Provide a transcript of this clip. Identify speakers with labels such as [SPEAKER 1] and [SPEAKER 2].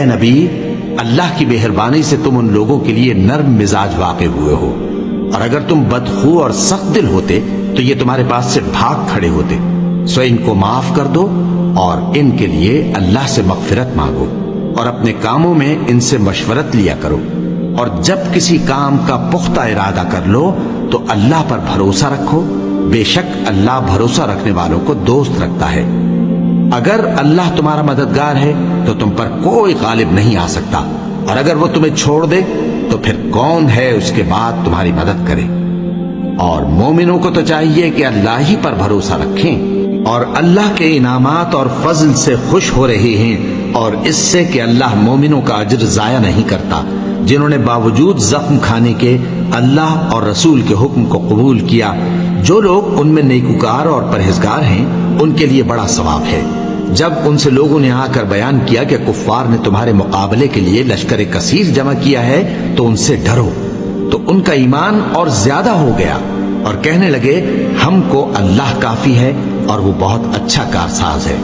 [SPEAKER 1] نبی، اللہ کی مہربانی سے تم ان لوگوں کے لیے نرم مزاج واقع ہوئے ہو، اور اگر تم بدخو اور سخت دل ہوتے تو یہ تمہارے پاس سے بھاگ کھڑے ہوتے، سو ان کو معاف کر دو اور ان کے لیے اللہ سے مغفرت مانگو، اور اپنے کاموں میں ان سے مشورت لیا کرو، اور جب کسی کام کا پختہ ارادہ کر لو تو اللہ پر بھروسہ رکھو، بے شک اللہ بھروسہ رکھنے والوں کو دوست رکھتا ہے۔ اگر اللہ تمہارا مددگار ہے تو تم پر کوئی غالب نہیں آ سکتا، اور اگر وہ تمہیں چھوڑ دے تو پھر کون ہے اس کے بعد تمہاری مدد کرے۔ اور مومنوں کو تو چاہیے کہ اللہ ہی پر بھروسہ رکھیں، اور اللہ کے انعامات اور فضل سے خوش ہو رہے ہیں، اور اس سے کہ اللہ مومنوں کا اجر ضائع نہیں کرتا، جنہوں نے باوجود زخم کھانے کے اللہ اور رسول کے حکم کو قبول کیا۔ جو لوگ ان میں نیکوکار اور پرہیزگار ہیں ان کے لیے بڑا ثواب ہے۔ جب ان سے لوگوں نے آ کر بیان کیا کہ کفار نے تمہارے مقابلے کے لیے لشکر کثیر جمع کیا ہے تو ان سے ڈرو، تو ان کا ایمان اور زیادہ ہو گیا، اور کہنے لگے ہم کو اللہ کافی ہے اور وہ بہت اچھا کارساز ہے۔